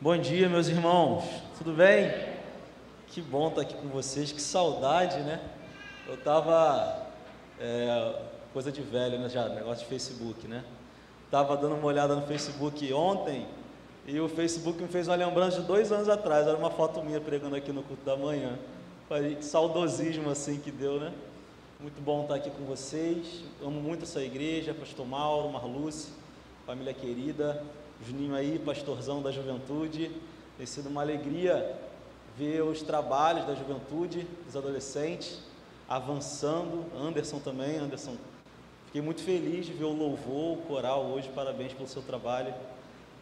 Bom dia, meus irmãos, tudo bem? Que bom estar aqui com vocês, que saudade, né? Eu tava, coisa de velho, né, já, negócio de Facebook, né? Tava dando uma olhada no Facebook ontem e o Facebook me fez uma lembrança de 2 anos atrás, era uma foto minha pregando aqui no culto da manhã. Falei, que saudosismo assim que deu, né? Muito bom estar aqui com vocês, amo muito essa igreja, pastor Mauro, Marluce, família querida, Juninho aí, pastorzão da juventude. Tem sido uma alegria ver os trabalhos da juventude, dos adolescentes, avançando. Anderson também, Anderson, fiquei muito feliz de ver o louvor, o coral hoje, parabéns pelo seu trabalho.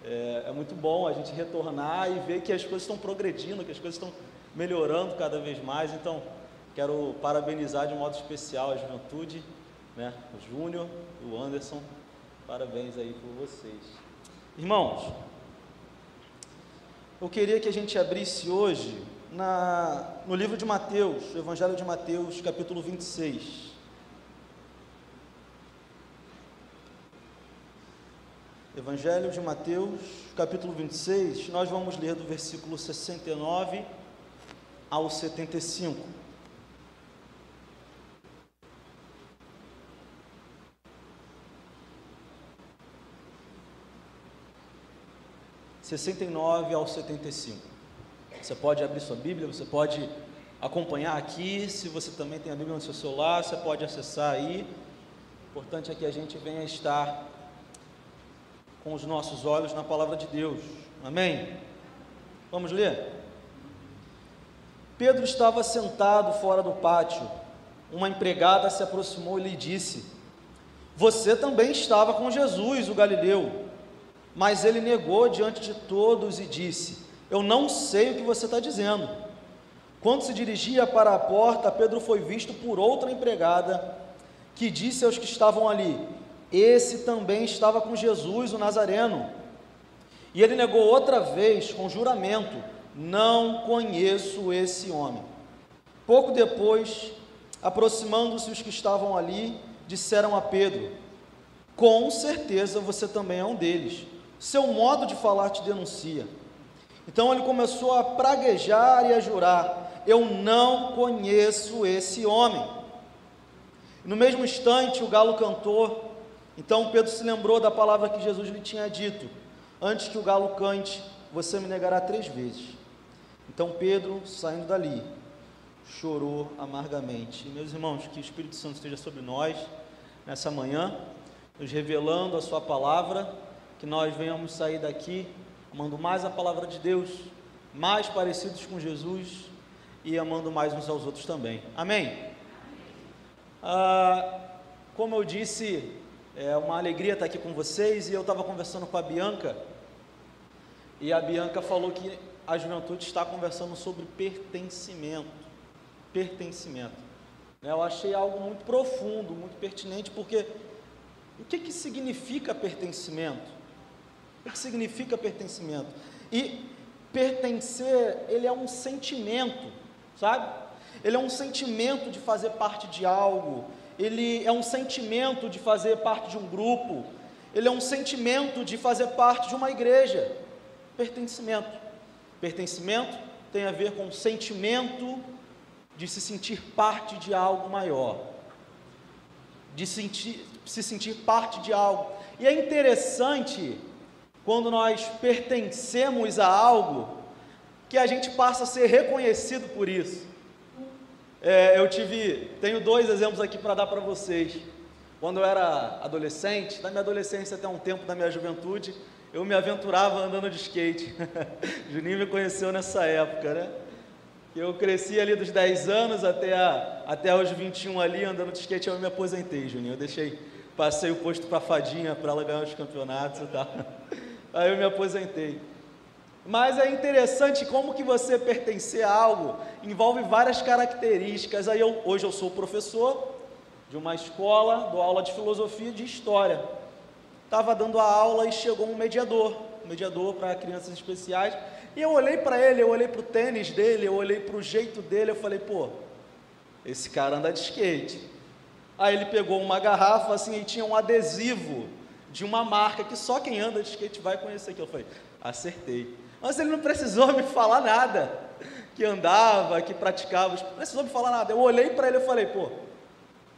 É muito bom a gente retornar e ver que as coisas estão progredindo, que as coisas estão melhorando cada vez mais. Então, quero parabenizar de um modo especial a juventude, né? O Júnior, o Anderson, parabéns aí por vocês. Irmãos, eu queria que a gente abrisse hoje no livro de Mateus, o Evangelho de Mateus, capítulo 26. Evangelho de Mateus, capítulo 26, nós vamos ler do versículo 69 ao 75. Ao 75. Você pode abrir sua Bíblia, você pode acompanhar aqui. Se você também tem a Bíblia no seu celular, você pode acessar aí. O importante é que a gente venha estar com os nossos olhos na palavra de Deus. Amém? Vamos ler? Pedro estava sentado fora do pátio. Uma empregada se aproximou e lhe disse: "Você também estava com Jesus, o Galileu." Mas ele negou diante de todos e disse: "Eu não sei o que você está dizendo." Quando se dirigia para a porta, Pedro foi visto por outra empregada, que disse aos que estavam ali: "Esse também estava com Jesus, o Nazareno." E ele negou outra vez, com juramento: "Não conheço esse homem." Pouco depois, aproximando-se os que estavam ali, disseram a Pedro: "Com certeza você também é um deles. Seu modo de falar te denuncia." Então ele começou a praguejar e a jurar: "Eu não conheço esse homem." No mesmo instante, o galo cantou. Então Pedro se lembrou da palavra que Jesus lhe tinha dito: "Antes que o galo cante, você me negará 3 vezes." Então Pedro, saindo dali, chorou amargamente. E, meus irmãos, que o Espírito Santo esteja sobre nós nessa manhã, nos revelando a sua palavra, que nós venhamos sair daqui amando mais a palavra de Deus, mais parecidos com Jesus e amando mais uns aos outros também. Amém? Como eu disse, é uma alegria estar aqui com vocês. E eu estava conversando com a Bianca, e a Bianca falou que a juventude está conversando sobre pertencimento. Eu achei algo muito profundo, muito pertinente, porque o que significa pertencimento? O que significa pertencimento? E pertencer, ele é um sentimento, sabe? Ele é um sentimento de fazer parte de algo, ele é um sentimento de fazer parte de um grupo, ele é um sentimento de fazer parte de uma igreja. Pertencimento tem a ver com o sentimento de se sentir parte de algo maior, de se sentir parte de algo. E é interessante, quando nós pertencemos a algo, que a gente passa a ser reconhecido por isso. Tenho 2 exemplos aqui para dar para vocês. Quando eu era adolescente, da minha adolescência até um tempo da minha juventude, eu me aventurava andando de skate. Juninho me conheceu nessa época, né? Eu cresci ali dos 10 anos até os 21 ali, andando de skate. Eu me aposentei, Juninho. Passei o posto para a Fadinha, para ela ganhar os campeonatos e tal. Aí eu me aposentei. Mas é interessante como que você pertencer a algo envolve várias características. Hoje eu sou professor de uma escola, dou aula de filosofia e de história. Estava dando a aula e chegou um mediador para crianças especiais. E eu olhei para ele, eu olhei para o tênis dele, eu olhei para o jeito dele, eu falei: "Pô, esse cara anda de skate." Aí ele pegou uma garrafa assim e tinha um adesivo de uma marca que só quem anda de skate vai conhecer aqui. Eu falei: acertei. Mas ele não precisou me falar nada, que andava, que praticava, não precisou me falar nada. Eu olhei para ele e falei, pô,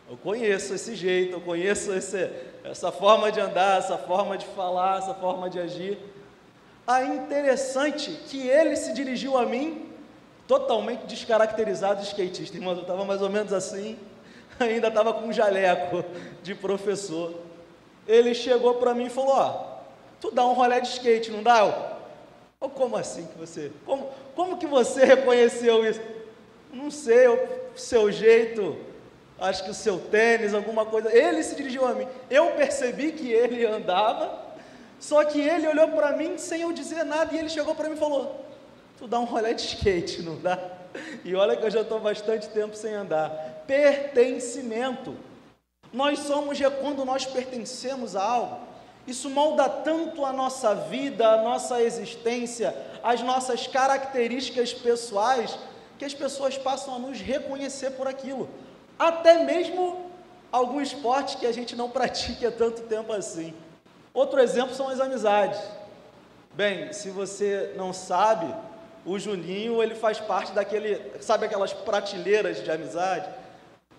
eu conheço esse jeito, eu conheço essa forma de andar, essa forma de falar, essa forma de agir. Aí interessante que ele se dirigiu a mim, totalmente descaracterizado de skatista, irmão, eu estava mais ou menos assim, ainda estava com um jaleco de professor. Ele chegou para mim e falou, ó, tu dá um rolê de skate, não dá? Ou como assim que você, como que você reconheceu isso? Não sei, o seu jeito, acho que o seu tênis, alguma coisa. Ele se dirigiu a mim, eu percebi que ele andava, só que ele olhou para mim sem eu dizer nada, e ele chegou para mim e falou, tu dá um rolê de skate, não dá? E olha que eu já estou bastante tempo sem andar. Pertencimento. Nós somos, quando nós pertencemos a algo, isso molda tanto a nossa vida, a nossa existência, as nossas características pessoais, que as pessoas passam a nos reconhecer por aquilo. Até mesmo algum esporte que a gente não pratique há tanto tempo assim. Outro exemplo são as amizades. Bem, se você não sabe, o Juninho, ele faz parte sabe aquelas prateleiras de amizade?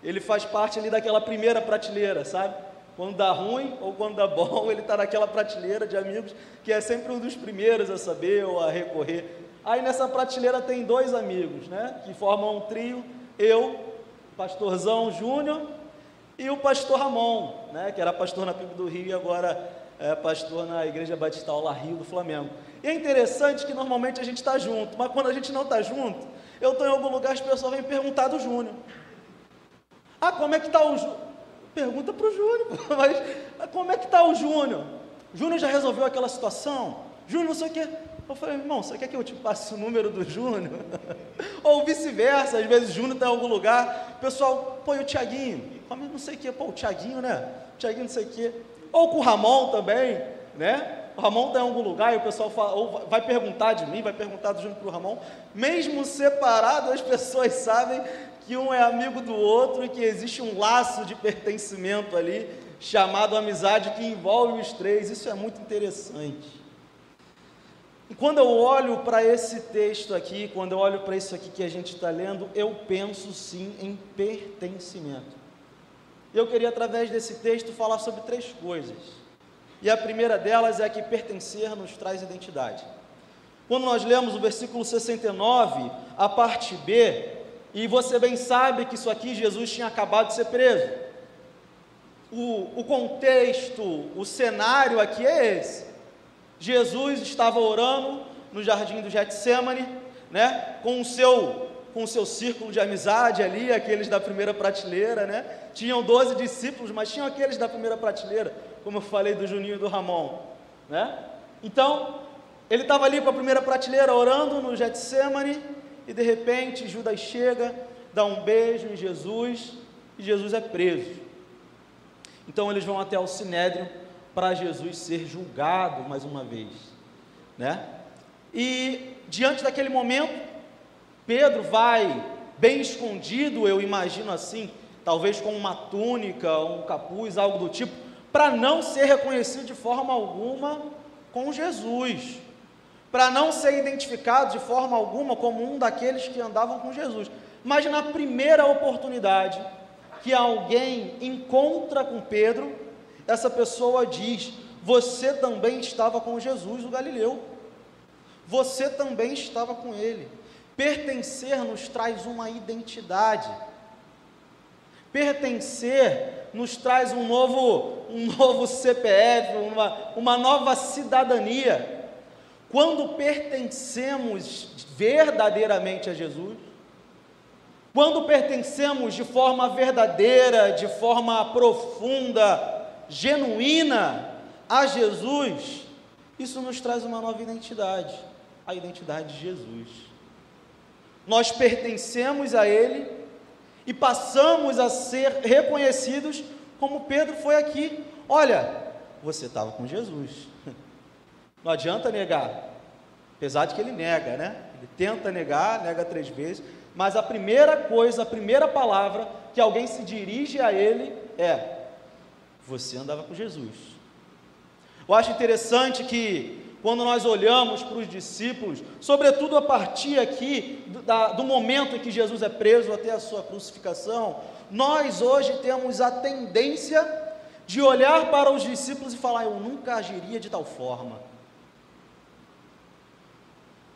Ele faz parte ali daquela primeira prateleira, sabe? Quando dá ruim ou quando dá bom, ele está naquela prateleira de amigos, que é sempre um dos primeiros a saber ou a recorrer. Aí nessa prateleira tem dois amigos, né? Que formam um trio, eu, pastorzão Júnior, e o pastor Ramon, né? Que era pastor na PIB do Rio e agora é pastor na Igreja Batista Aula Rio do Flamengo. E é interessante que normalmente a gente está junto, mas quando a gente não está junto, eu estou em algum lugar, as pessoas vêm perguntar do Júnior. Ah, como é que está o Júnior? Pergunta para o Júnior, mas como é que está o Júnior? O Júnior já resolveu aquela situação? Júnior não sei o quê. Eu falei, irmão, você quer que eu te passe o número do Júnior? Ou vice-versa, às vezes o Júnior está em algum lugar, o pessoal, pô, e o Tiaguinho? Não sei o quê, pô, o Tiaguinho, né? O Tiaguinho não sei o quê. Ou com o Ramon também, né? O Ramon está em algum lugar e o pessoal fala, ou vai perguntar de mim, vai perguntar do Júnior para o Ramon. Mesmo separado, as pessoas sabem que um é amigo do outro e que existe um laço de pertencimento ali, chamado amizade, que envolve os três. Isso é muito interessante. E quando eu olho para esse texto aqui, quando eu olho para isso aqui que a gente está lendo, eu penso sim em pertencimento. Eu queria, através desse texto, falar sobre três coisas. E a primeira delas é que pertencer nos traz identidade. Quando nós lemos o versículo 69, a parte B, e você bem sabe que isso aqui, Jesus tinha acabado de ser preso. O contexto, o cenário aqui é esse. Jesus estava orando no jardim do Getsemane, né, com o seu círculo de amizade ali, aqueles da primeira prateleira, né? Tinham 12 discípulos, mas tinham aqueles da primeira prateleira, como eu falei do Juninho e do Ramon, né? Então, ele estava ali com a primeira prateleira orando no Getsemane, e de repente Judas chega, dá um beijo em Jesus, e Jesus é preso. Então eles vão até o Sinédrio para Jesus ser julgado mais uma vez, né? E diante daquele momento, Pedro vai bem escondido, eu imagino assim, talvez com uma túnica, um capuz, algo do tipo, para não ser reconhecido de forma alguma com Jesus, para não ser identificado de forma alguma como um daqueles que andavam com Jesus. Mas na primeira oportunidade que alguém encontra com Pedro, essa pessoa diz: você também estava com Jesus, o Galileu, você também estava com ele. Pertencer nos traz uma identidade, pertencer nos traz um novo CPF, uma nova cidadania. Quando pertencemos verdadeiramente a Jesus, quando pertencemos de forma verdadeira, de forma profunda, genuína a Jesus, isso nos traz uma nova identidade, a identidade de Jesus. Nós pertencemos a Ele e passamos a ser reconhecidos como Pedro foi aqui. Olha, você estava com Jesus. Não adianta negar, apesar de que ele nega, né? Ele tenta negar, nega 3 vezes, mas a primeira coisa, a primeira palavra que alguém se dirige a ele é: você andava com Jesus. Eu acho interessante que quando nós olhamos para os discípulos, sobretudo a partir aqui do momento em que Jesus é preso até a sua crucificação, nós hoje temos a tendência de olhar para os discípulos e falar: eu nunca agiria de tal forma,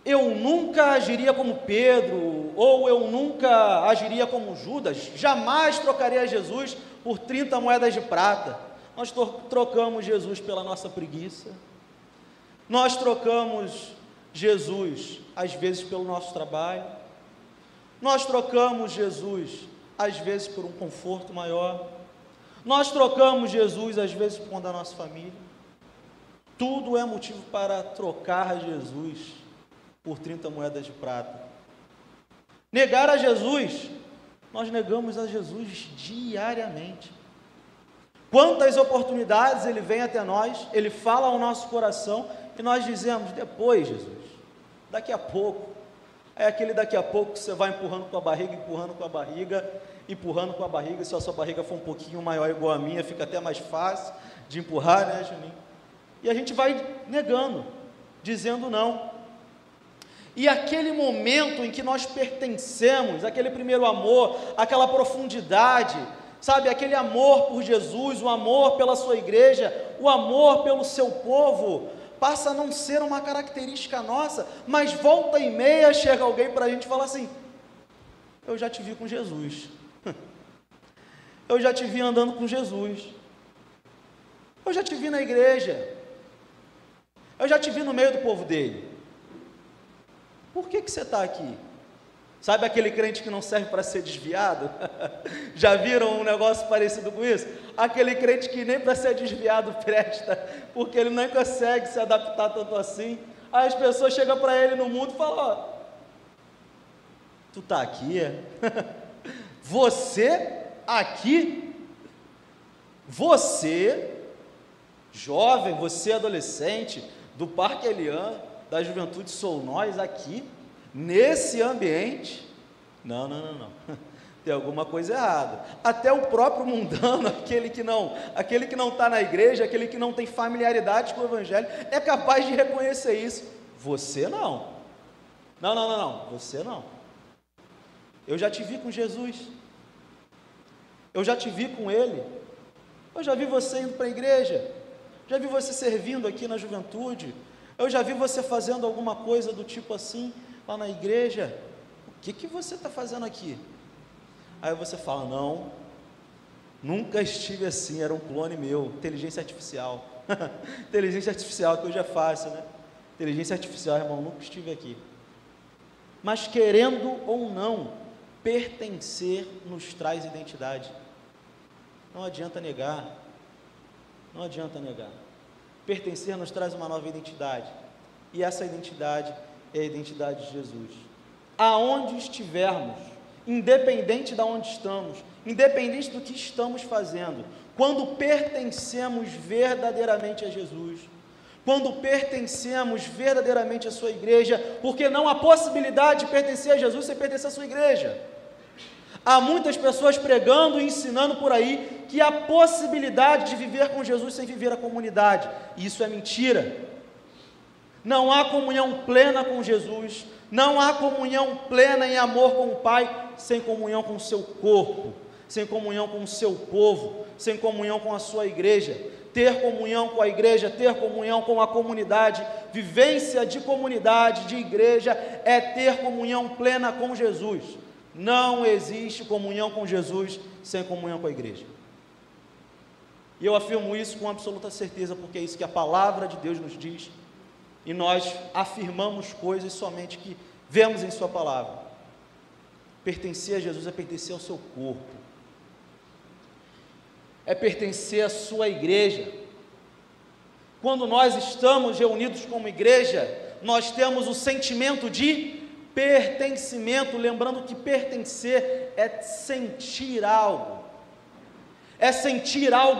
eu nunca agiria como Pedro, ou eu nunca agiria como Judas, jamais trocaria Jesus por 30 moedas de prata. Nós trocamos Jesus pela nossa preguiça, nós trocamos Jesus às vezes pelo nosso trabalho, nós trocamos Jesus às vezes por um conforto maior, nós trocamos Jesus às vezes por conta da nossa família. Tudo é motivo para trocar Jesus por 30 moedas de prata. Negar a Jesus, nós negamos a Jesus diariamente. Quantas oportunidades Ele vem até nós, Ele fala ao nosso coração e nós dizemos: depois, Jesus, daqui a pouco. É aquele daqui a pouco que você vai empurrando com a barriga, e se a sua barriga for um pouquinho maior igual a minha, fica até mais fácil de empurrar, né, Juninho? E a gente vai negando, dizendo não. E aquele momento em que nós pertencemos, aquele primeiro amor, aquela profundidade, sabe, aquele amor por Jesus, o amor pela sua igreja, o amor pelo seu povo, passa a não ser uma característica nossa, mas volta e meia chega alguém para a gente e fala assim: eu já te vi com Jesus, eu já te vi andando com Jesus, eu já te vi na igreja, eu já te vi no meio do povo dele, por que você está aqui? Sabe aquele crente que não serve para ser desviado? Já viram um negócio parecido com isso? Aquele crente que nem para ser desviado presta, porque ele não consegue se adaptar tanto assim. Aí as pessoas chegam para ele no mundo e falam: ó, tu está aqui, é? Você aqui? Você, jovem, você adolescente, do Parque Elian, da Juventude Sou Nós, aqui, nesse ambiente? Não, tem alguma coisa errada. Até o próprio mundano, aquele que não está na igreja, aquele que não tem familiaridade com o Evangelho, é capaz de reconhecer isso. Você não, você não. Eu já te vi com Jesus, eu já te vi com Ele, eu já vi você indo para a igreja, já vi você servindo aqui na juventude, eu já vi você fazendo alguma coisa do tipo assim, lá na igreja. O que você está fazendo aqui? Aí você fala: não, nunca estive assim, era um clone meu, inteligência artificial. Inteligência artificial, que hoje é fácil, né? Inteligência artificial, irmão, nunca estive aqui. Mas querendo ou não, pertencer nos traz identidade. Não adianta negar, não adianta negar. Pertencer nos traz uma nova identidade, e essa identidade é a identidade de Jesus. Aonde estivermos, independente de onde estamos, independente do que estamos fazendo, quando pertencemos verdadeiramente a Jesus, quando pertencemos verdadeiramente à sua igreja, porque não há possibilidade de pertencer a Jesus sem pertencer à sua igreja. Há muitas pessoas pregando e ensinando por aí que há possibilidade de viver com Jesus sem viver a comunidade. Isso é mentira. Não há comunhão plena com Jesus, não há comunhão plena em amor com o Pai, sem comunhão com o seu corpo, sem comunhão com o seu povo, sem comunhão com a sua igreja. Ter comunhão com a igreja, ter comunhão com a comunidade, vivência de comunidade, de igreja, é ter comunhão plena com Jesus. Não existe comunhão com Jesus sem comunhão com a igreja. E eu afirmo isso com absoluta certeza, porque é isso que a palavra de Deus nos diz, e nós afirmamos coisas somente que vemos em sua palavra. Pertencer a Jesus é pertencer ao seu corpo, é pertencer à sua igreja. Quando nós estamos reunidos como igreja, nós temos o sentimento de pertencimento, lembrando que pertencer é sentir algo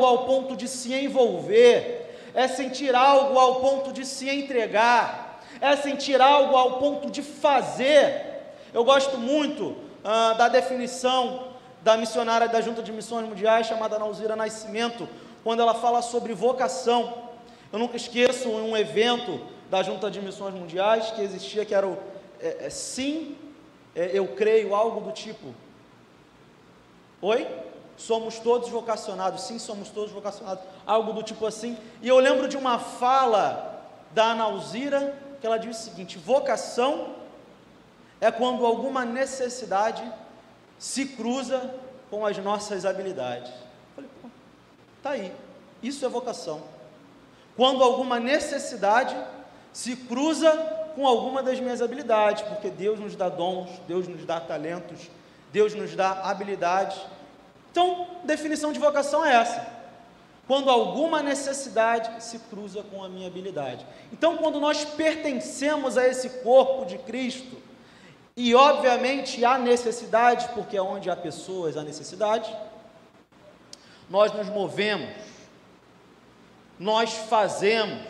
ao ponto de se envolver, é sentir algo ao ponto de se entregar, é sentir algo ao ponto de fazer. Eu gosto muito da definição da missionária da Junta de Missões Mundiais, chamada Nauzira Nascimento, quando ela fala sobre vocação. Eu nunca esqueço um evento da Junta de Missões Mundiais que existia, que era o sim, eu creio, algo do tipo. Oi? Somos todos vocacionados, sim, somos todos vocacionados, algo do tipo assim. E eu lembro de uma fala da Ana Alzira, que ela diz o seguinte: vocação é quando alguma necessidade se cruza com as nossas habilidades. Eu falei, pô, tá aí, isso é vocação. Quando alguma necessidade se cruza com alguma das minhas habilidades, porque Deus nos dá dons, Deus nos dá talentos, Deus nos dá habilidades. Então, definição de vocação é essa: quando alguma necessidade se cruza com a minha habilidade. Então, quando nós pertencemos a esse corpo de Cristo, e obviamente há necessidade, porque onde há pessoas há necessidade, nós nos movemos, nós fazemos,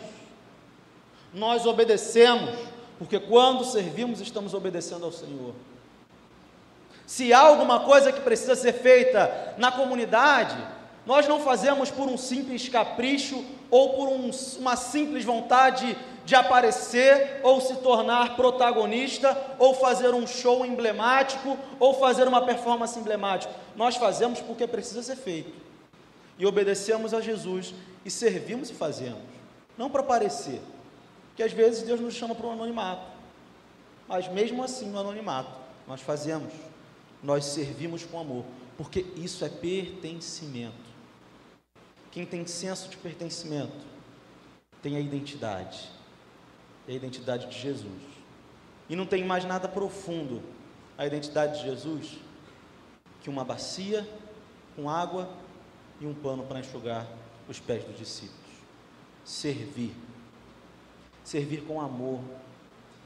nós obedecemos, porque quando servimos estamos obedecendo ao Senhor. Se há alguma coisa que precisa ser feita na comunidade, nós não fazemos por um simples capricho ou por uma simples vontade de aparecer ou se tornar protagonista ou fazer um show emblemático ou fazer uma performance emblemática. Nós fazemos porque precisa ser feito e obedecemos a Jesus e servimos e fazemos, não para aparecer, porque às vezes Deus nos chama para um anonimato, mas mesmo assim no anonimato nós fazemos, nós servimos com amor, porque isso é pertencimento. Quem tem senso de pertencimento tem a identidade de Jesus, e não tem mais nada profundo a identidade de Jesus que uma bacia com água e um pano para enxugar os pés dos discípulos. Servir com amor,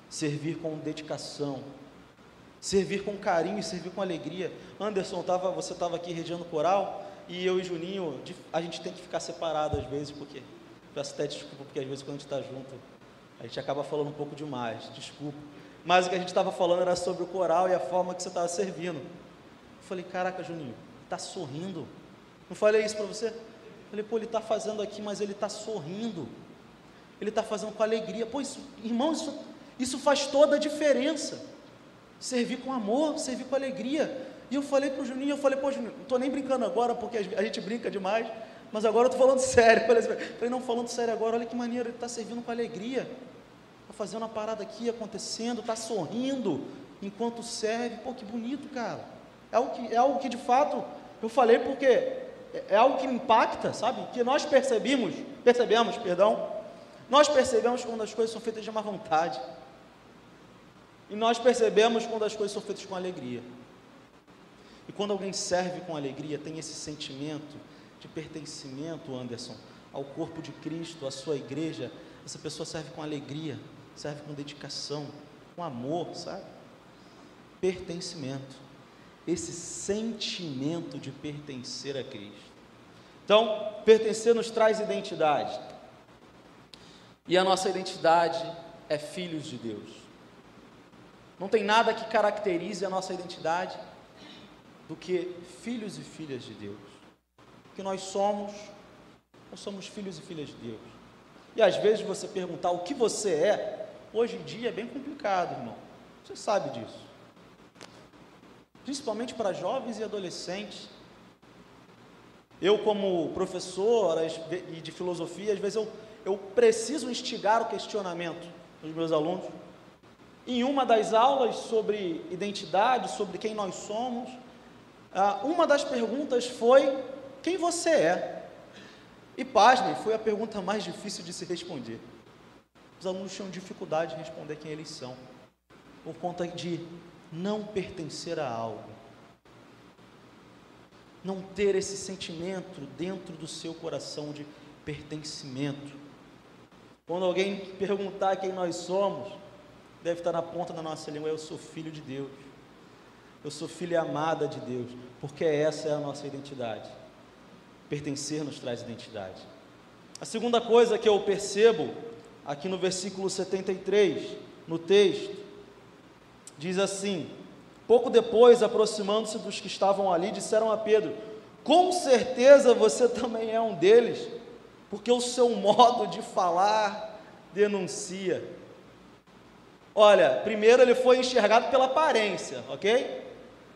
servir com dedicação, servir com carinho e servir com alegria. Anderson, você estava aqui regendo coral, e eu e Juninho, a gente tem que ficar separado às vezes, porque, peço até desculpa, porque às vezes quando a gente está junto, a gente acaba falando um pouco demais, desculpa, mas o que a gente estava falando era sobre o coral e a forma que você estava servindo. Eu falei, caraca, Juninho, está sorrindo. Não falei isso para você? Eu falei, pô, ele está fazendo aqui, mas ele está sorrindo, ele está fazendo com alegria. Pô, irmãos, isso faz toda a diferença. Servir com amor, servir com alegria. E eu falei para o Juninho, pô, Juninho, não estou nem brincando agora, porque a gente brinca demais, mas agora eu estou falando sério. Falei, não, falando sério agora, olha que maneiro, ele está servindo com alegria, está fazendo uma parada aqui acontecendo, está sorrindo enquanto serve. Pô, que bonito, cara. É algo que de fato, eu falei porque é algo que impacta, sabe? Que nós percebemos quando as coisas são feitas de má vontade, e nós percebemos quando as coisas são feitas com alegria. E quando alguém serve com alegria, tem esse sentimento de pertencimento, Anderson, ao corpo de Cristo, à sua igreja. Essa pessoa serve com alegria, serve com dedicação, com amor, sabe? Pertencimento, esse sentimento de pertencer a Cristo. Então, pertencer nos traz identidade, e a nossa identidade é filhos de Deus. Não tem nada que caracterize a nossa identidade do que filhos e filhas de Deus. Que nós somos filhos e filhas de Deus. E às vezes você perguntar o que você é, hoje em dia é bem complicado, irmão. Você sabe disso. Principalmente para jovens e adolescentes. Eu, como professor de filosofia, às vezes eu preciso instigar o questionamento dos meus alunos. Em uma das aulas sobre identidade, sobre quem nós somos, uma das perguntas foi: quem você é? E pasmem, foi a pergunta mais difícil de se responder. Os alunos tinham dificuldade de responder quem eles são, por conta de não pertencer a algo, não ter esse sentimento dentro do seu coração de pertencimento. Quando alguém perguntar quem nós somos, deve estar na ponta da nossa língua: eu sou filho de Deus, eu sou filha amada de Deus, porque essa é a nossa identidade. Pertencer nos traz identidade. A segunda coisa que eu percebo aqui no versículo 73, no texto, diz assim: pouco depois, aproximando-se dos que estavam ali, disseram a Pedro: com certeza você também é um deles, porque o seu modo de falar denuncia. Olha, primeiro ele foi enxergado pela aparência, ok?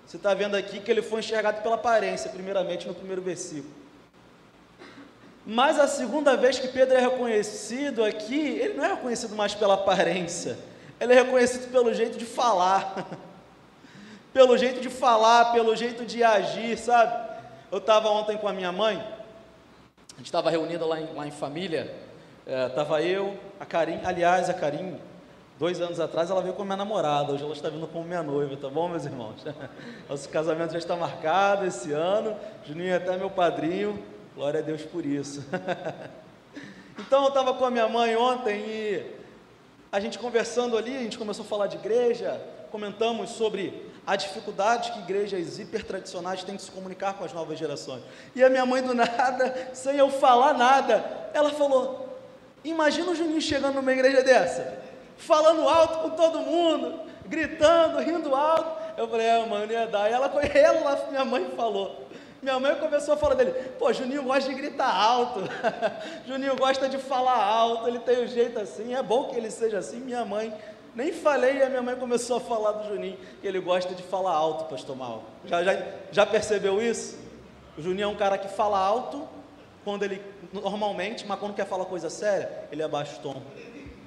Você está vendo aqui que ele foi enxergado pela aparência, primeiramente no primeiro versículo. Mas a segunda vez que Pedro é reconhecido aqui, ele não é reconhecido mais pela aparência, ele é reconhecido pelo jeito de falar, pelo jeito de falar, pelo jeito de agir, sabe? Eu estava ontem com a minha mãe, a gente estava reunido lá em família, estava eu, a Karim, aliás, a Karim, 2 anos atrás ela veio como minha namorada, hoje ela está vindo como minha noiva, tá bom, meus irmãos? Nosso casamento já está marcado esse ano, Juninho é até meu padrinho, glória a Deus por isso. Então eu estava com a minha mãe ontem e a gente conversando ali, a gente começou a falar de igreja, comentamos sobre a dificuldade que igrejas hipertradicionais têm de se comunicar com as novas gerações. E a minha mãe do nada, sem eu falar nada, ela falou, imagina o Juninho chegando numa igreja dessa, falando alto com todo mundo, gritando, rindo alto. Eu falei, mãe, não ia dar. E ela, minha mãe falou, minha mãe começou a falar dele, pô, Juninho gosta de gritar alto, Juninho gosta de falar alto, ele tem um jeito assim, é bom que ele seja assim. Minha mãe, nem falei, e a minha mãe começou a falar do Juninho, que ele gosta de falar alto, pastor Mal. Já percebeu isso? O Juninho é um cara que fala alto, quando ele, normalmente, mas quando quer falar coisa séria, ele abaixa o tom.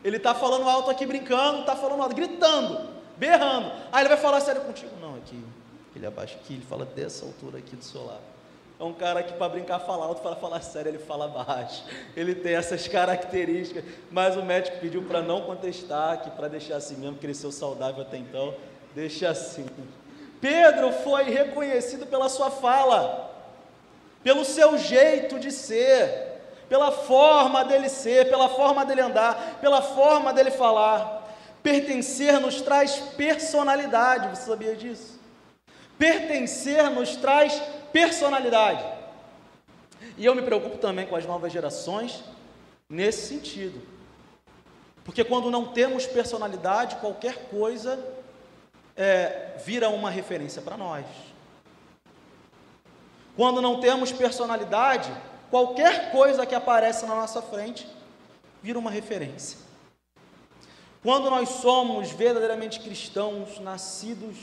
Ele está falando alto aqui, brincando, está falando alto, gritando, berrando. Aí ele vai falar sério contigo. Não, aqui, ele abaixa aqui, ele fala dessa altura aqui do seu lado. É um cara que para brincar fala alto, para falar sério ele fala baixo. Ele tem essas características, mas o médico pediu para não contestar, que para deixar assim mesmo, cresceu saudável até então, deixa assim. Pedro foi reconhecido pela sua fala, pelo seu jeito de ser, pela forma dele ser, pela forma dele andar, pela forma dele falar. Pertencer nos traz personalidade, você sabia disso? Pertencer nos traz personalidade. E eu me preocupo também com as novas gerações nesse sentido. Porque quando não temos personalidade, qualquer coisa vira uma referência para nós. Quando não temos personalidade, qualquer coisa que aparece na nossa frente vira uma referência. Quando nós somos verdadeiramente cristãos, nascidos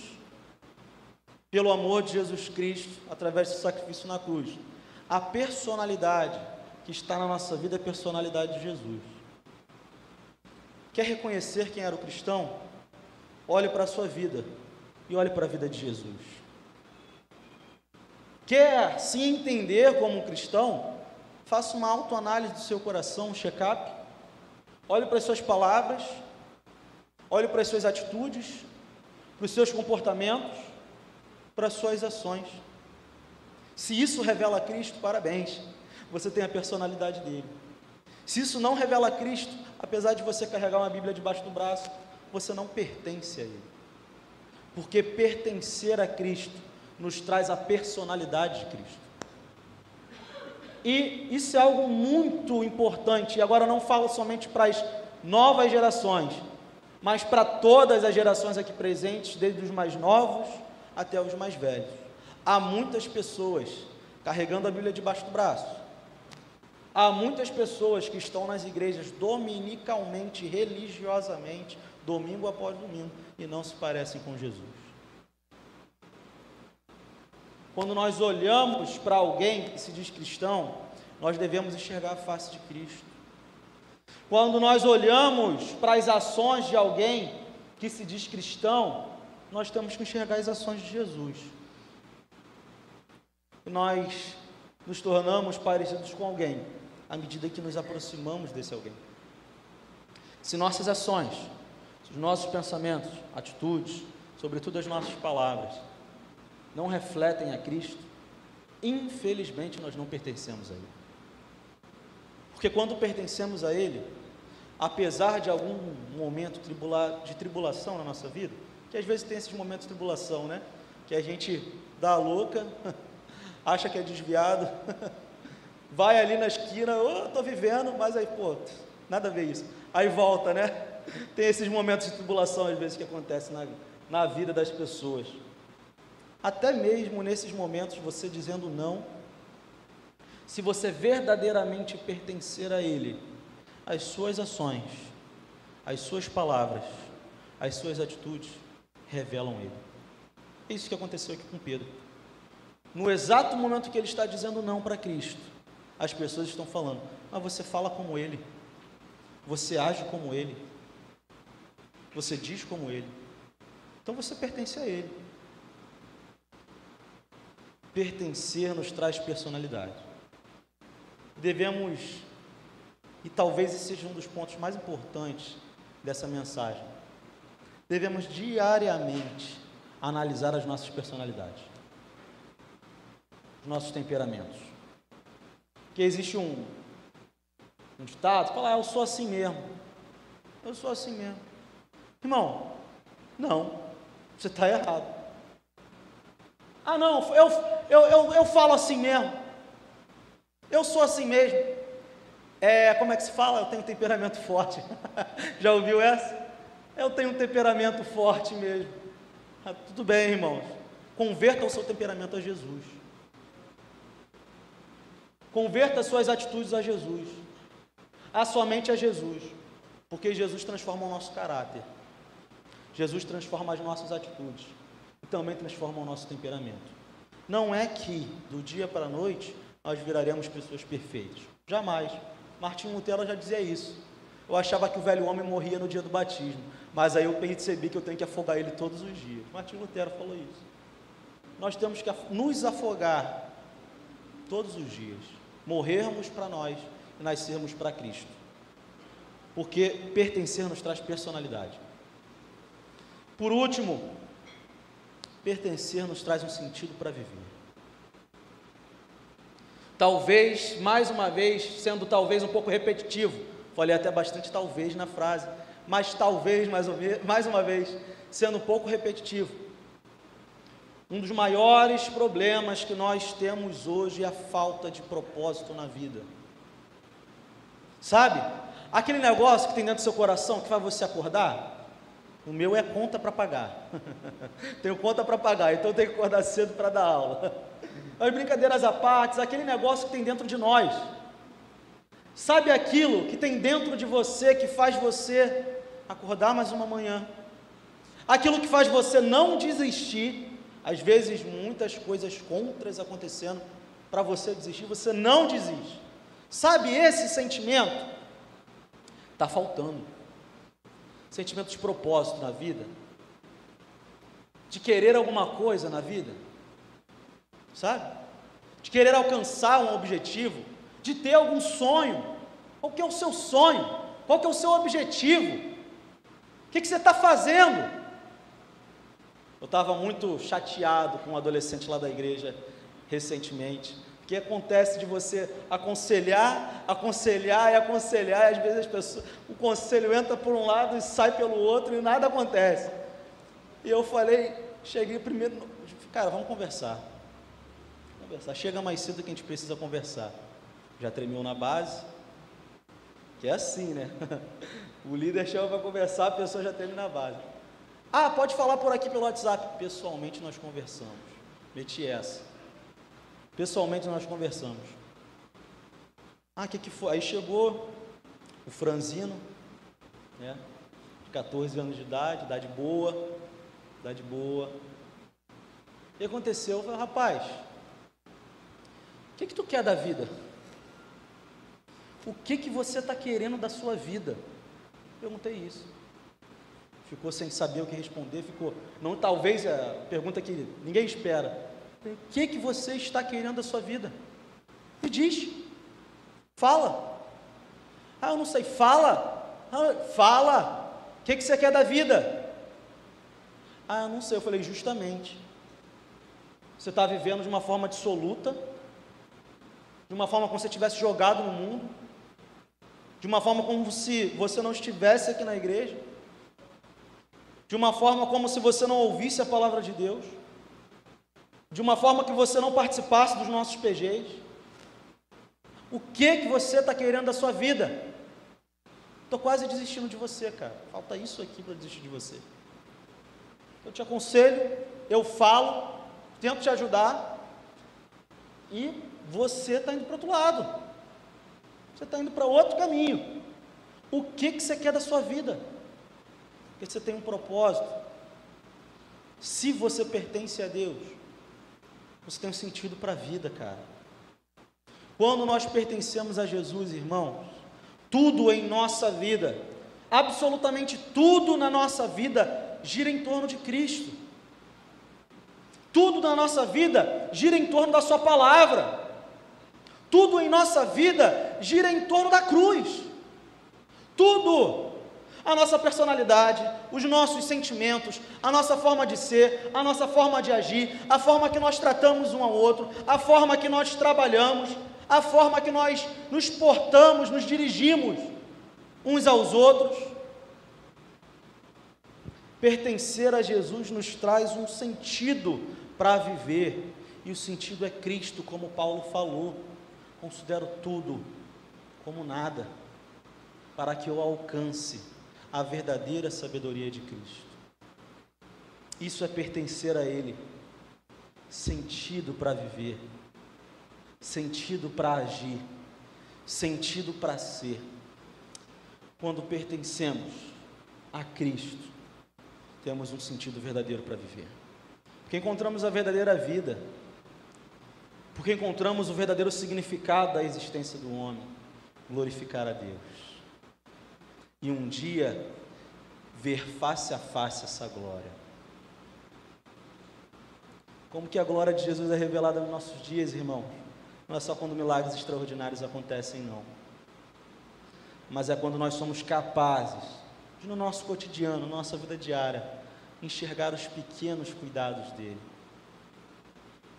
pelo amor de Jesus Cristo, através do sacrifício na cruz, a personalidade que está na nossa vida é a personalidade de Jesus. Quer reconhecer quem era o cristão? Olhe para a sua vida e olhe para a vida de Jesus. Quer se entender como um cristão? Faça uma autoanálise do seu coração, um check-up. Olhe para as suas palavras, olhe para as suas atitudes, para os seus comportamentos, para as suas ações. Se isso revela Cristo, parabéns, você tem a personalidade dele. Se isso não revela Cristo, apesar de você carregar uma Bíblia debaixo do braço, você não pertence a ele. Porque pertencer a Cristo nos traz a personalidade de Cristo. E isso é algo muito importante, e agora eu não falo somente para as novas gerações, mas para todas as gerações aqui presentes, desde os mais novos até os mais velhos. Há muitas pessoas carregando a Bíblia debaixo do braço. Há muitas pessoas que estão nas igrejas dominicalmente, religiosamente, domingo após domingo, e não se parecem com Jesus. Quando nós olhamos para alguém que se diz cristão, nós devemos enxergar a face de Cristo. Quando nós olhamos para as ações de alguém que se diz cristão, nós temos que enxergar as ações de Jesus. E nós nos tornamos parecidos com alguém à medida que nos aproximamos desse alguém. Se nossas ações, se os nossos pensamentos, atitudes, sobretudo as nossas palavras, não refletem a Cristo, infelizmente nós não pertencemos a Ele. Porque quando pertencemos a Ele, apesar de algum momento de tribulação na nossa vida, que às vezes tem esses momentos de tribulação, né? Que a gente dá a louca, acha que é desviado, vai ali na esquina, estou vivendo, mas aí, nada a ver isso. Aí volta, né? Tem esses momentos de tribulação às vezes que acontecem na vida das pessoas. Até mesmo nesses momentos, você dizendo não, se você verdadeiramente pertencer a Ele, as suas ações as suas palavras, as suas atitudes revelam Ele. É isso que aconteceu aqui com Pedro. No exato momento que ele está dizendo não para Cristo, as pessoas estão falando: mas você fala como Ele, você age como Ele, você diz como Ele, então você pertence a Ele. Pertencer nos traz personalidade. Devemos, e talvez esse seja um dos pontos mais importantes dessa mensagem, devemos diariamente analisar as nossas personalidades, os nossos temperamentos. Porque existe um ditado que fala: eu sou assim mesmo. Eu sou assim mesmo. Irmão, não, você está errado. Ah, não, eu falo assim mesmo. Eu sou assim mesmo. Como é que se fala? Eu tenho um temperamento forte. Já ouviu essa? Eu tenho um temperamento forte mesmo. Tudo bem, irmãos. Converta o seu temperamento a Jesus. Converta as suas atitudes a Jesus. A sua mente a Jesus. Porque Jesus transforma o nosso caráter. Jesus transforma as nossas atitudes. E também transforma o nosso temperamento. Não é que do dia para a noite nós viraremos pessoas perfeitas. Jamais. Martinho Lutero já dizia isso. Eu achava que o velho homem morria no dia do batismo, mas aí eu percebi que eu tenho que afogar ele todos os dias. Martinho Lutero falou isso. Nós temos que nos afogar todos os dias, morrermos para nós e nascermos para Cristo, porque pertencer nos traz personalidade. Por último, pertencer nos traz um sentido para viver. Talvez, mais uma vez, sendo talvez um pouco repetitivo, falei até bastante talvez na frase, mas talvez, mais uma vez, sendo um pouco repetitivo, um dos maiores problemas que nós temos hoje é a falta de propósito na vida. Sabe? Aquele negócio que tem dentro do seu coração que faz você acordar. O meu é conta para pagar. Tenho conta para pagar, então eu tenho que acordar cedo para dar aula. As brincadeiras à parte, aquele negócio que tem dentro de nós. Sabe aquilo que tem dentro de você que faz você acordar mais uma manhã? Aquilo que faz você não desistir. Às vezes muitas coisas contras acontecendo para você desistir, você não desiste. Sabe esse sentimento? Está faltando. Sentimento de propósito na vida, de querer alguma coisa na vida, sabe? De querer alcançar um objetivo, de ter algum sonho. Qual que é o seu sonho? Qual que é o seu objetivo? O que você está fazendo? Eu estava muito chateado com um adolescente lá da igreja recentemente, que acontece de você aconselhar, e às vezes as pessoas, o conselho entra por um lado e sai pelo outro e nada acontece. E eu cheguei primeiro, cara, vamos conversar, chega mais cedo que a gente precisa conversar. Já tremeu na base, que é assim, né? O líder chama para conversar, a pessoa já treme na base. Ah, pode falar por aqui pelo WhatsApp. Pessoalmente nós conversamos, meti essa. Pessoalmente nós conversamos. O que foi? Aí chegou o franzino, né, de 14 anos de idade boa. O que aconteceu? Eu falei: rapaz, o que tu quer da vida? O que você está querendo da sua vida? Perguntei isso. Ficou sem saber o que responder, não, talvez a pergunta que ninguém espera. O que você está querendo da sua vida? Me diz. Fala. Eu não sei. Fala. Fala. O que você quer da vida? Eu não sei. Eu falei: justamente. Você está vivendo de uma forma dissoluta, de uma forma como se você tivesse jogado no mundo, de uma forma como se você não estivesse aqui na igreja, de uma forma como se você não ouvisse a palavra de Deus, de uma forma que você não participasse dos nossos PGs. O que você está querendo da sua vida? Estou quase desistindo de você, cara. Falta isso aqui para desistir de você. Eu te aconselho, eu falo, tento te ajudar, e você está indo para o outro lado. Você está indo para outro caminho. O que você quer da sua vida? porque você tem um propósito. Se você pertence a Deus, você tem um sentido para a vida, cara. Quando nós pertencemos a Jesus, irmãos, tudo em nossa vida, absolutamente tudo na nossa vida gira em torno de Cristo. Tudo na nossa vida gira em torno da sua palavra. Tudo em nossa vida gira em torno da cruz. Tudo. A nossa personalidade, os nossos sentimentos, a nossa forma de ser, a nossa forma de agir, a forma que nós tratamos um ao outro, a forma que nós trabalhamos, a forma que nós nos portamos, nos dirigimos uns aos outros. Pertencer a Jesus nos traz um sentido para viver, e o sentido é Cristo, como Paulo falou. Considero tudo como nada, para que eu alcance a verdadeira sabedoria de Cristo. Isso é pertencer a Ele, sentido para viver, sentido para agir, sentido para ser. Quando pertencemos a Cristo, temos um sentido verdadeiro para viver, porque encontramos a verdadeira vida, porque encontramos o verdadeiro significado da existência do homem, glorificar a Deus, e um dia ver face a face essa glória. Como que a glória de Jesus é revelada nos nossos dias, irmãos? Não é só quando milagres extraordinários acontecem, não, mas é quando nós somos capazes de, no nosso cotidiano, nossa vida diária, enxergar os pequenos cuidados dele.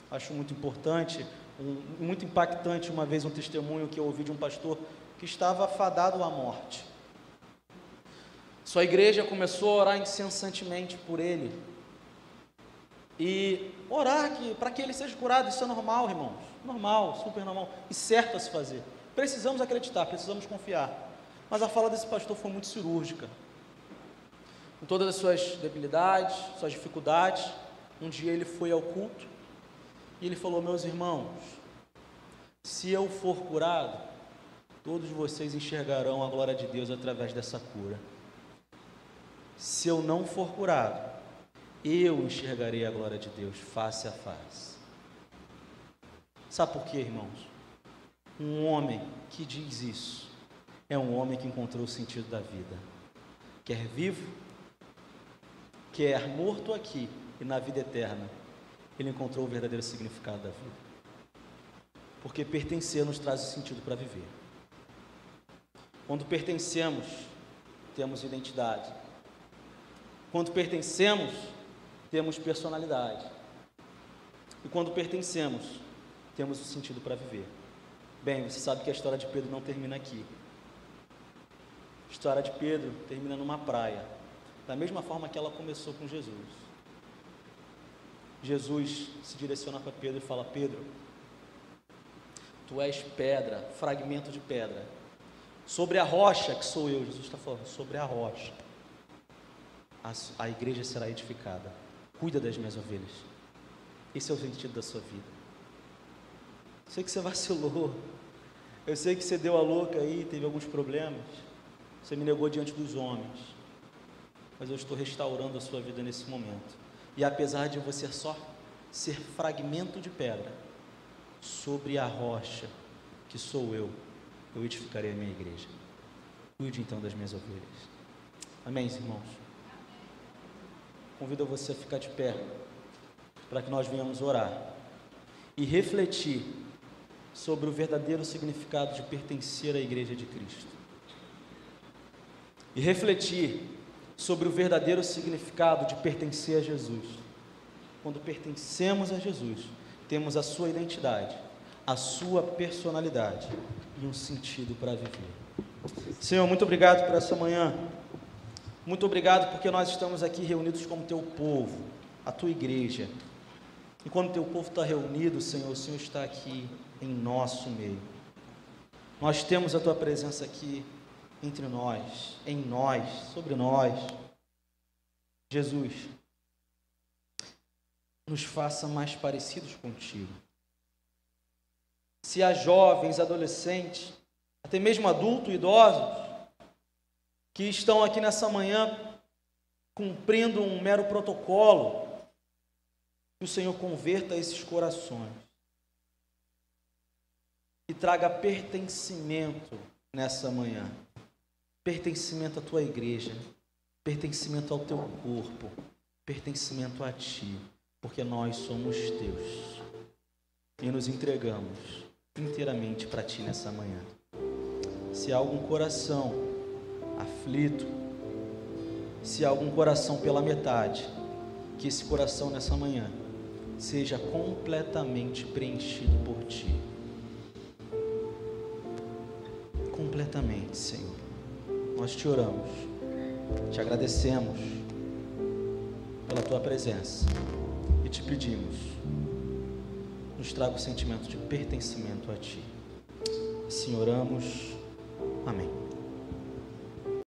Acho muito importante, muito impactante, uma vez um testemunho que eu ouvi de um pastor que estava afadado à morte. Sua igreja começou a orar incessantemente por ele, e orar para que ele seja curado. Isso é normal, irmãos, normal, super normal, e certo a se fazer. Precisamos acreditar, precisamos confiar, mas a fala desse pastor foi muito cirúrgica, com todas as suas debilidades, suas dificuldades. Um dia ele foi ao culto, e ele falou: meus irmãos, se eu for curado, todos vocês enxergarão a glória de Deus através dessa cura. Se eu não for curado, eu enxergarei a glória de Deus face a face. Sabe por quê, irmãos? Um homem que diz isso é um homem que encontrou o sentido da vida, quer vivo, quer morto aqui e na vida eterna. Ele encontrou o verdadeiro significado da vida, porque pertencer nos traz o sentido para viver. Quando pertencemos, temos identidade. Quando pertencemos, temos personalidade. E quando pertencemos, temos o sentido para viver. Bem, você sabe que a história de Pedro não termina aqui. A história de Pedro termina numa praia, da mesma forma que ela começou com Jesus. Jesus se direciona para Pedro e fala: Pedro, tu és pedra, fragmento de pedra. Sobre a rocha, que sou eu, Jesus está falando, sobre a rocha, a igreja será edificada. Cuida das minhas ovelhas. Esse é o sentido da sua vida. Eu sei que você vacilou, eu sei que você deu a louca aí, teve alguns problemas, você me negou diante dos homens, mas eu estou restaurando a sua vida nesse momento. E apesar de você só ser fragmento de pedra, sobre a rocha, que sou eu edificarei a minha igreja. Cuide então das minhas ovelhas. Amém, irmãos? Convido você a ficar de pé, para que nós venhamos orar e refletir sobre o verdadeiro significado de pertencer à igreja de Cristo, e refletir sobre o verdadeiro significado de pertencer a Jesus. Quando pertencemos a Jesus, temos a sua identidade, a sua personalidade e um sentido para viver. Senhor, muito obrigado por essa manhã. Muito obrigado porque nós estamos aqui reunidos como teu povo, a tua igreja. E quando teu povo está reunido, Senhor, o Senhor está aqui em nosso meio. Nós temos a tua presença aqui entre nós, em nós, sobre nós. Jesus, nos faça mais parecidos contigo. Se há jovens, adolescentes, até mesmo adultos, idosos, que estão aqui nessa manhã cumprindo um mero protocolo, que o Senhor converta esses corações e traga pertencimento nessa manhã, pertencimento à tua igreja, pertencimento ao teu corpo, pertencimento a ti, porque nós somos teus e nos entregamos inteiramente para ti nessa manhã. Se há algum coração aflito, se há algum coração pela metade, que esse coração nessa manhã seja completamente preenchido por ti. Completamente, Senhor. Nós te oramos, te agradecemos pela tua presença e te pedimos, nos traga o sentimento de pertencimento a ti. Assim oramos. Amém.